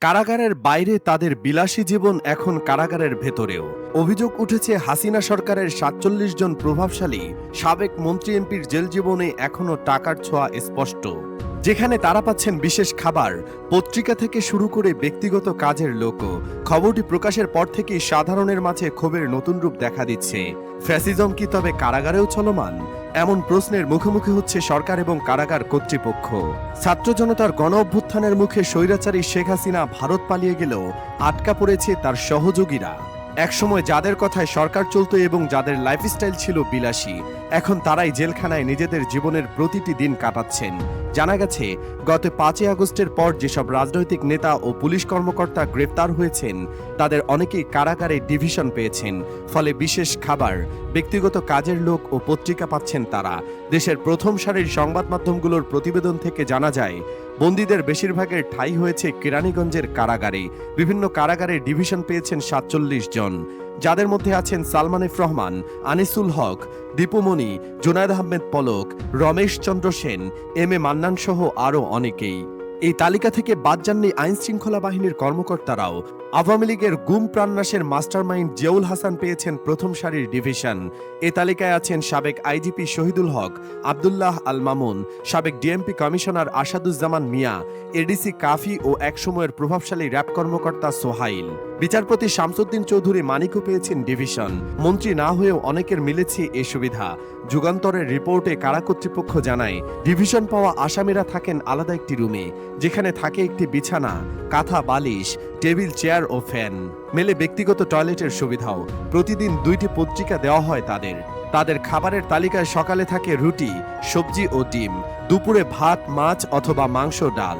কারাগারের বাইরে তাদের বিলাসী জীবন এখন কারাগারের ভেতরেও। অভিযোগ উঠেছে হাসিনা সরকারের ৪৭ জন প্রভাবশালী সাবেক মন্ত্রী এমপির জেল জীবনে এখনও টাকার ছোঁয়া স্পষ্ট। যেখানে তারা পাচ্ছেন বিশেষ খাবার, পত্রিকা থেকে শুরু করে ব্যক্তিগত কাজের লোকও। খবরটি প্রকাশের পর থেকেই সাধারণের মাঝে ক্ষোভের নতুন রূপ দেখা দিচ্ছে। ফ্যাসিজম কি তবে কারাগারেও চলমান? এমন প্রশ্নের মুখোমুখি হচ্ছে সরকার এবং কারাগার কর্তৃপক্ষ। ছাত্র জনতার গণ অভ্যুত্থানের মুখে স্বৈরাচারী শেখ হাসিনা ভারত পালিয়ে গেলেও আটকা পড়েছে তার সহযোগীরা। একসময় যাদের কথায় সরকার চলত এবং যাদের লাইফস্টাইল ছিল বিলাসী, এখন তারাই জেলখানায় নিজেদের জীবনের প্রতিটি দিন কাটাচ্ছেন। জানা গেছে, গত ৫ই আগস্টের পর যেসব রাজনৈতিক নেতা ও পুলিশ কর্মকর্তা গ্রেফতার হয়েছেন তাদের অনেকেই কারাগারে ডিভিশন পেয়েছেন। ফলে বিশেষ খাবার, ব্যক্তিগত কাজের লোক ও পত্রিকা পাচ্ছেন তারা। দেশের প্রথম সারির সংবাদ মাধ্যমগুলোর প্রতিবেদন থেকে জানা যায়, বন্দীদের বেশিরভাগের ঠাঁই হয়েছে কেরানীগঞ্জের কারাগারে। বিভিন্ন কারাগারে ডিভিশন পেয়েছেন ৪৭ জন, যাদের মধ্যে আছেন Salman F Rahman, Anisul Haque, Dipu Moni, Junaid Ahmed Palak, Ramesh Chandra Sen, M A Mannan সহ আরও অনেকেই। এই তালিকা থেকে বাদ যাননি আইন শৃঙ্খলা বাহিনীর কর্মকর্তারাও। আওয়ামী লীগের গুম প্রাণনাশের মাস্টারমাইন্ড জিয়াউল হাসান পেয়েছেন প্রথম সারির ডিভিশন। এ তালিকায় আছেন সাবেক আইজিপি শহীদুল হক, আবদুল্লাহ আল মামুন, সাবেক ডিএমপি কমিশনার আসাদুজ্জামান মিয়া, এডিসি কাফি ও একসময়ের প্রভাবশালী র্যাব কর্মকর্তা সোহাইল। বিচারপতি শামসুদ্দিন চৌধুরী মানিকও পেয়েছেন ডিভিশন। মন্ত্রী না হয়েও অনেকের মিলেছে এ সুবিধা। যুগান্তরের রিপোর্টে কারা কর্তৃপক্ষ জানায়, ডিভিশন পাওয়া আসামিরা থাকেন আলাদা একটি রুমে, যেখানে থাকে একটি বিছানা, কাঁথা, বালিশ, টেবিল, চেয়ার ও ফ্যান। মেলে ব্যক্তিগত টয়লেটের সুবিধাও। প্রতিদিন 2টি পত্রিকা দেওয়া হয় তাদের। তাদের খাবারের তালিকায় সকালে থাকে রুটি, সবজি ও ডিম, দুপুরে ভাত, মাছ অথবা মাংস, ডাল,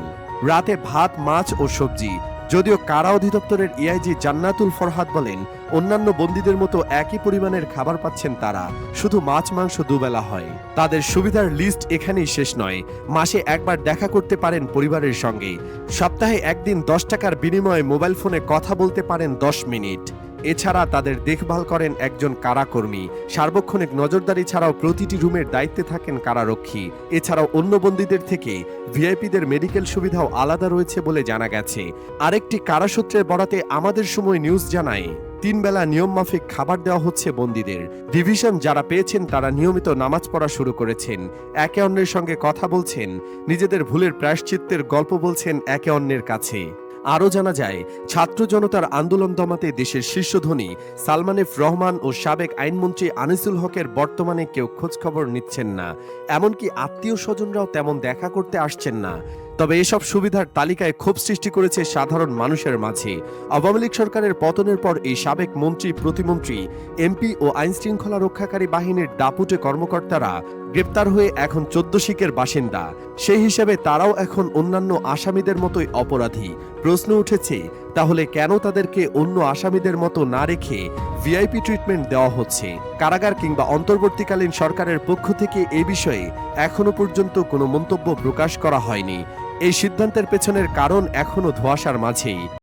রাতে ভাত, মাছ ও সবজি। যদিও কারা অধিদপ্তরের এআইজি জান্নাতুল ফরহাদ বলেন, অন্যান্য বন্দীদের মতো একই পরিমাণের খাবার পাচ্ছেন তারা, শুধু মাছ মাংস দুবেলা হয়। তাদের সুবিধার লিস্ট এখানেই শেষ নয়। মাসে একবার দেখা করতে পারেন পরিবারের সঙ্গে। সপ্তাহে একদিন 10 টাকার বিনিময়ে মোবাইল ফোনে কথা বলতে পারেন 10 মিনিট। এছাড়া তাদের দেখভাল করেন একজন কারাকর্মী। সার্বক্ষণিক নজরদারি ছাড়াও প্রতিটি রুমের দায়িত্বে থাকেন কারারক্ষী। এছাড়াও অন্য বন্দীদের থেকে ভিআইপিদের মেডিকেল সুবিধাও আলাদা রয়েছে বলে জানা গেছে। আরেকটি কারাসূত্রের বরাতে আমাদের সময় নিউজ জানায়, 3 বেলা নিয়মমাফিক খাবার দেওয়া হচ্ছে বন্দীদের। ডিভিশন যারা পেয়েছেন তারা নিয়মিত নামাজ পড়া শুরু করেছেন, একে অন্যের সঙ্গে কথা বলছেন, নিজেদের ভুলের প্রায়শ্চিত্তের গল্প বলছেন একে অন্যের কাছে। আরও জানা যায়, ছাত্র জনতার আন্দোলন দমাতে দেশের শীর্ষধনী সালমান এফ রহমান ও সাবেক আইনমন্ত্রী আনিসুল হকের বর্তমানে কেউ খোঁজখবর নিচ্ছেন না। এমনকি আত্মীয় স্বজনরাও তেমন দেখা করতে আসছেন না। তবে এসব সুবিধার তালিকায় ক্ষোভ সৃষ্টি করেছে সাধারণ মানুষের মাঝে। আওয়ামী লীগ সরকারের পতনের পর এই সাবেক মন্ত্রী, প্রতিমন্ত্রী, এমপি ও আইন শৃঙ্খলা রক্ষাকারী বাহিনীর দাপুটে কর্মকর্তারা গ্রেপ্তার হয়ে এখন 14 শিকের বাসিন্দা। সেই হিসাবে তারাও এখন অন্যান্য আসামিদের মতোই অপরাধী। প্রশ্ন উঠেছে, তাহলে কেন তাদেরকে অন্য আসামিদের মতো না রেখে ভিআইপি ট্রিটমেন্ট দেওয়া হচ্ছে? কারাগার কিংবা অন্তর্বর্তীকালীন সরকারের পক্ষ থেকে এ বিষয়ে এখনো পর্যন্ত কোনো মন্তব্য প্রকাশ করা হয়নি। এই সিদ্ধান্তের পেছনের কারণ এখনো ধোঁয়াশার মাঝেই।